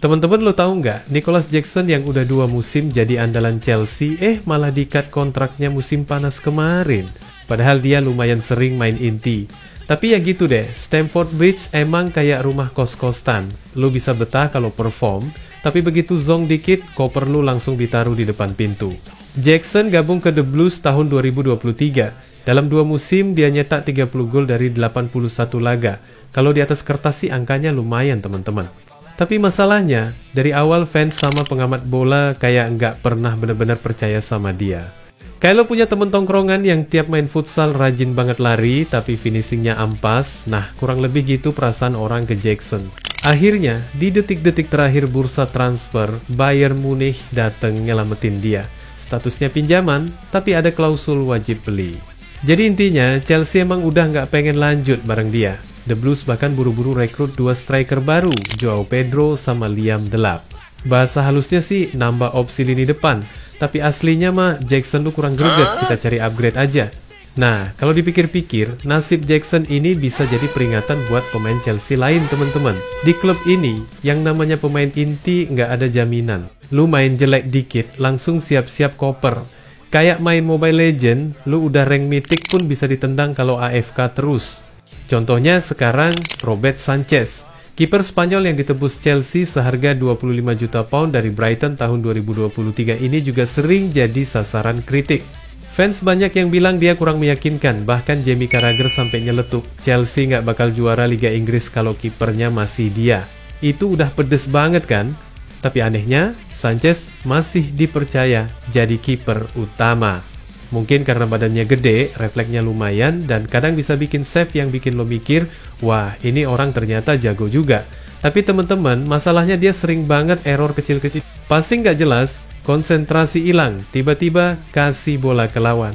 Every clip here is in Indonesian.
Teman-teman lo tahu nggak, Nicholas Jackson yang udah 2 musim jadi andalan Chelsea, malah di-cut kontraknya musim panas kemarin. Padahal dia lumayan sering main inti. Tapi ya gitu deh, Stamford Bridge emang kayak rumah kos-kosan. Lo bisa betah kalau perform, tapi begitu zong dikit, koper lo langsung ditaruh di depan pintu. Jackson gabung ke The Blues tahun 2023. Dalam 2 musim, dia nyetak 30 gol dari 81 laga. Kalau di atas kertas sih angkanya lumayan teman-teman. Tapi masalahnya, dari awal fans sama pengamat bola kayak nggak pernah benar-benar percaya sama dia. Kayak lo punya temen tongkrongan yang tiap main futsal rajin banget lari, tapi finishingnya ampas. Nah, kurang lebih gitu perasaan orang ke Jackson. Akhirnya, di detik-detik terakhir bursa transfer, Bayern Munich dateng nyelamatin dia. Statusnya pinjaman, tapi ada klausul wajib beli. Jadi intinya, Chelsea emang udah nggak pengen lanjut bareng dia. The Blues bahkan buru-buru rekrut 2 striker baru, Joao Pedro sama Liam Delap. Bahasa halusnya sih nambah opsi lini depan, tapi aslinya mah Jackson tuh kurang greget, kita cari upgrade aja. Nah, kalau dipikir-pikir, nasib Jackson ini bisa jadi peringatan buat pemain Chelsea lain teman-teman. Di klub ini, yang namanya pemain inti nggak ada jaminan. Lu main jelek dikit, langsung siap-siap koper. Kayak main Mobile Legend, lu udah rank mythic pun bisa ditendang kalau AFK terus. Contohnya sekarang Robert Sanchez, kiper Spanyol yang ditebus Chelsea seharga 25 juta pound dari Brighton tahun 2023 ini juga sering jadi sasaran kritik. Fans banyak yang bilang dia kurang meyakinkan, bahkan Jamie Carragher sampai nyeletuk, Chelsea nggak bakal juara Liga Inggris kalau kipernya masih dia. Itu udah pedes banget kan? Tapi anehnya, Sanchez masih dipercaya jadi kiper utama. Mungkin karena badannya gede, refleksnya lumayan, dan kadang bisa bikin save yang bikin lo mikir, wah ini orang ternyata jago juga. Tapi teman-teman, masalahnya dia sering banget error kecil-kecil. Passing nggak jelas, konsentrasi hilang, tiba-tiba kasih bola ke lawan.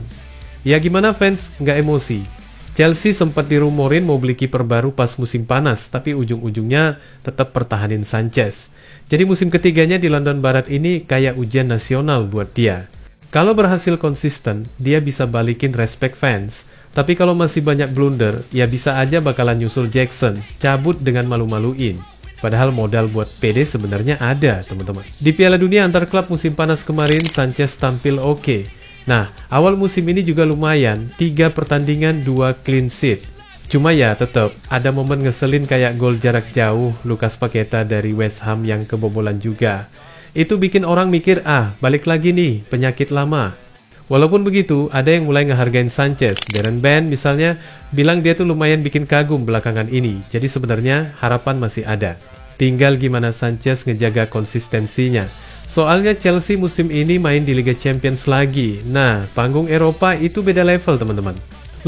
Ya gimana fans, nggak emosi? Chelsea sempat dirumorin mau beli kiper baru pas musim panas, tapi ujung-ujungnya tetap pertahanin Sanchez. Jadi musim ketiganya di London Barat ini kayak ujian nasional buat dia. Kalau berhasil konsisten, dia bisa balikin respect fans. Tapi kalau masih banyak blunder, ya bisa aja bakalan nyusul Jackson, cabut dengan malu-maluin. Padahal modal buat PD sebenarnya ada, teman-teman. Di Piala Dunia antar klub musim panas kemarin, Sanchez tampil oke. Nah, awal musim ini juga lumayan, 3 pertandingan 2 clean sheet. Cuma ya tetap ada momen ngeselin kayak gol jarak jauh Lucas Paqueta dari West Ham yang kebobolan juga. Itu bikin orang mikir, balik lagi nih, penyakit lama. Walaupun begitu, ada yang mulai ngehargain Sanchez. Darren Band misalnya bilang dia tuh lumayan bikin kagum belakangan ini. Jadi sebenarnya harapan masih ada. Tinggal gimana Sanchez ngejaga konsistensinya. Soalnya Chelsea musim ini main di Liga Champions lagi. Nah, panggung Eropa itu beda level teman-teman.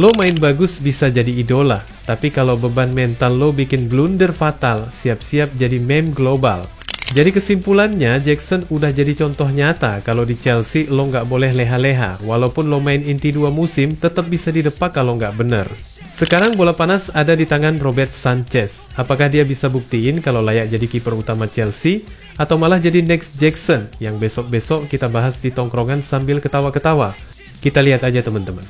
Lo main bagus bisa jadi idola. Tapi kalau beban mental lo bikin blunder fatal, siap-siap jadi meme global. Jadi kesimpulannya, Jackson udah jadi contoh nyata kalau di Chelsea lo nggak boleh leha-leha. Walaupun lo main inti 2 musim, tetap bisa didepak kalau nggak bener. Sekarang bola panas ada di tangan Robert Sanchez. Apakah dia bisa buktiin kalau layak jadi kiper utama Chelsea? Atau malah jadi next Jackson yang besok-besok kita bahas di tongkrongan sambil ketawa-ketawa? Kita lihat aja teman-teman.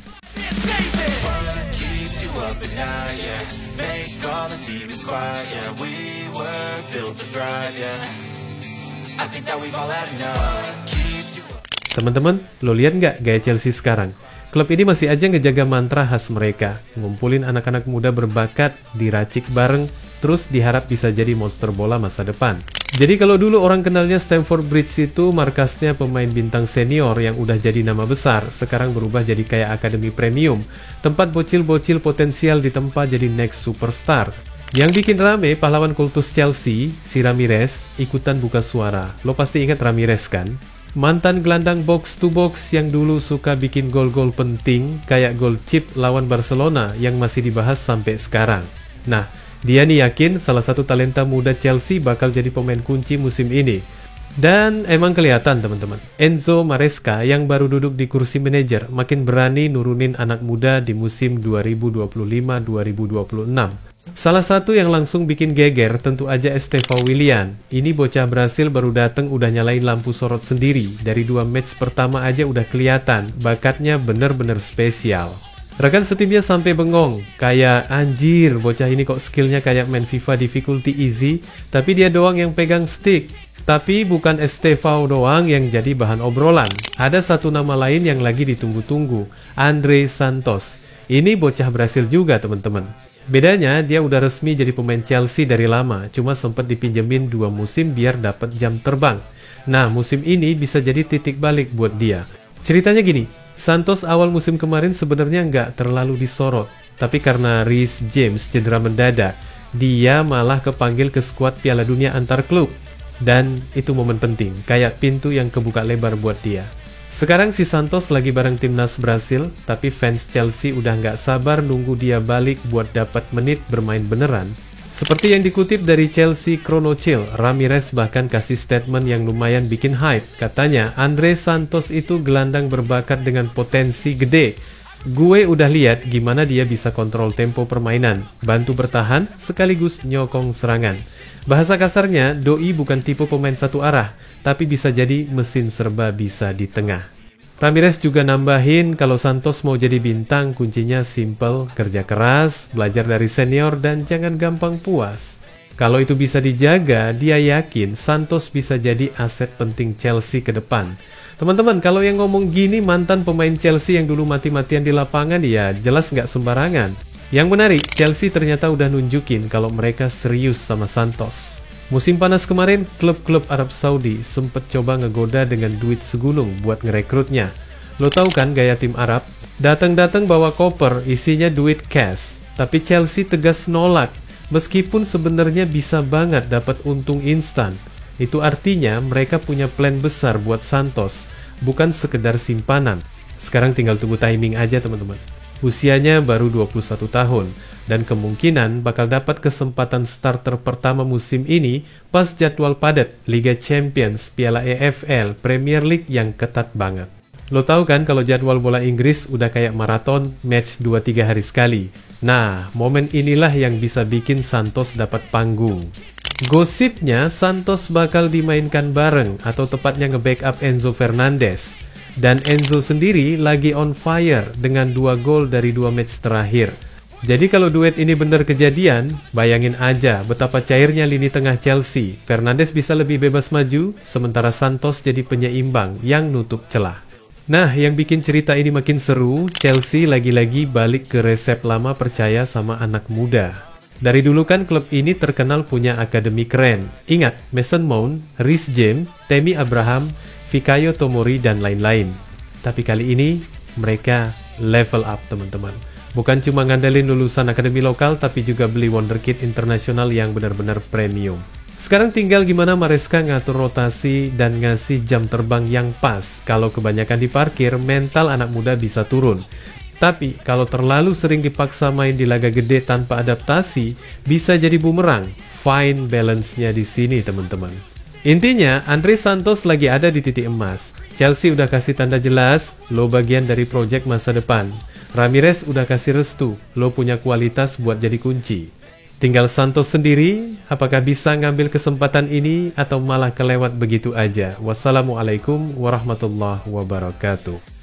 Teman-teman, lo lihat nggak gaya Chelsea sekarang? Klub ini masih aja ngejaga mantra khas mereka, ngumpulin anak-anak muda berbakat, diracik bareng, terus diharap bisa jadi monster bola masa depan. Jadi kalau dulu orang kenalnya Stamford Bridge itu markasnya pemain bintang senior yang udah jadi nama besar, sekarang berubah jadi kayak akademi premium, tempat bocil-bocil potensial ditempa jadi next superstar. Yang bikin rame pahlawan kultus Chelsea, si Ramirez, ikutan buka suara. Lo pasti ingat Ramirez kan? Mantan gelandang box to box yang dulu suka bikin gol-gol penting kayak gol chip lawan Barcelona yang masih dibahas sampai sekarang. Nah, dia nih yakin salah satu talenta muda Chelsea bakal jadi pemain kunci musim ini. Dan emang kelihatan teman-teman, Enzo Maresca yang baru duduk di kursi manajer makin berani nurunin anak muda di musim 2025-2026. Salah satu yang langsung bikin geger tentu aja Estevao Willian. Ini bocah Brasil baru dateng udah nyalain lampu sorot sendiri. Dari 2 match pertama aja udah kelihatan, bakatnya bener-bener spesial. Rekan setimnya sampai bengong, kayak anjir bocah ini kok skillnya kayak main FIFA difficulty easy, tapi dia doang yang pegang stick. Tapi bukan Estevao doang yang jadi bahan obrolan. Ada satu nama lain yang lagi ditunggu-tunggu, Andre Santos. Ini bocah Brasil juga teman-teman. Bedanya dia udah resmi jadi pemain Chelsea dari lama, cuma sempat dipinjemin 2 musim biar dapat jam terbang. Nah, musim ini bisa jadi titik balik buat dia. Ceritanya gini, Santos awal musim kemarin sebenarnya nggak terlalu disorot, tapi karena Reece James cedera mendadak, dia malah kepanggil ke skuad Piala Dunia antar klub. Dan itu momen penting, kayak pintu yang kebuka lebar buat dia. Sekarang si Santos lagi bareng timnas Brasil, tapi fans Chelsea udah nggak sabar nunggu dia balik buat dapat menit bermain beneran. Seperti yang dikutip dari Chelsea Chronochill, Ramirez bahkan kasih statement yang lumayan bikin hype. Katanya, Andre Santos itu gelandang berbakat dengan potensi gede. Gue udah lihat gimana dia bisa kontrol tempo permainan, bantu bertahan, sekaligus nyokong serangan. Bahasa kasarnya, Doi bukan tipe pemain satu arah, tapi bisa jadi mesin serba bisa di tengah. Ramirez juga nambahin kalau Santos mau jadi bintang, kuncinya simple, kerja keras, belajar dari senior, dan jangan gampang puas. Kalau itu bisa dijaga, dia yakin Santos bisa jadi aset penting Chelsea ke depan. Teman-teman, kalau yang ngomong gini mantan pemain Chelsea yang dulu mati-matian di lapangan, ya jelas nggak sembarangan. Yang menarik, Chelsea ternyata udah nunjukin kalau mereka serius sama Santos. Musim panas kemarin, klub-klub Arab Saudi sempet coba ngegoda dengan duit segunung buat ngerekrutnya. Lo tahu kan gaya tim Arab? Datang-datang bawa koper, isinya duit cash. Tapi Chelsea tegas nolak, meskipun sebenarnya bisa banget dapat untung instan. Itu artinya mereka punya plan besar buat Santos, bukan sekedar simpanan. Sekarang tinggal tunggu timing aja teman-teman. Usianya baru 21 tahun, dan kemungkinan bakal dapat kesempatan starter pertama musim ini pas jadwal padat Liga Champions, Piala EFL, Premier League yang ketat banget. Lo tahu kan kalau jadwal bola Inggris udah kayak maraton, match 2-3 hari sekali. Nah, momen inilah yang bisa bikin Santos dapat panggung. Gosipnya Santos bakal dimainkan bareng atau tepatnya nge-backup Enzo Fernandez. Dan Enzo sendiri lagi on fire dengan 2 gol dari 2 match terakhir. Jadi kalau duet ini benar kejadian, bayangin aja betapa cairnya lini tengah Chelsea. Fernandes bisa lebih bebas maju, sementara Santos jadi penyeimbang yang nutup celah. Nah, yang bikin cerita ini makin seru, Chelsea lagi-lagi balik ke resep lama percaya sama anak muda. Dari dulu kan klub ini terkenal punya akademi keren. Ingat, Mason Mount, Reece James, Tammy Abraham, Fikayo Tomori, dan lain-lain. Tapi kali ini, mereka level up teman-teman. Bukan cuma ngandelin lulusan akademi lokal, tapi juga beli wonderkid internasional yang benar-benar premium. Sekarang tinggal gimana Maresca ngatur rotasi dan ngasih jam terbang yang pas. Kalau kebanyakan diparkir, mental anak muda bisa turun. Tapi kalau terlalu sering dipaksa main di laga gede tanpa adaptasi, bisa jadi bumerang. Fine balance-nya di sini teman-teman. Intinya, Andre Santos lagi ada di titik emas. Chelsea udah kasih tanda jelas, lo bagian dari proyek masa depan. Ramirez udah kasih restu, lo punya kualitas buat jadi kunci. Tinggal Santos sendiri, apakah bisa ngambil kesempatan ini atau malah kelewat begitu aja. Wassalamualaikum warahmatullahi wabarakatuh.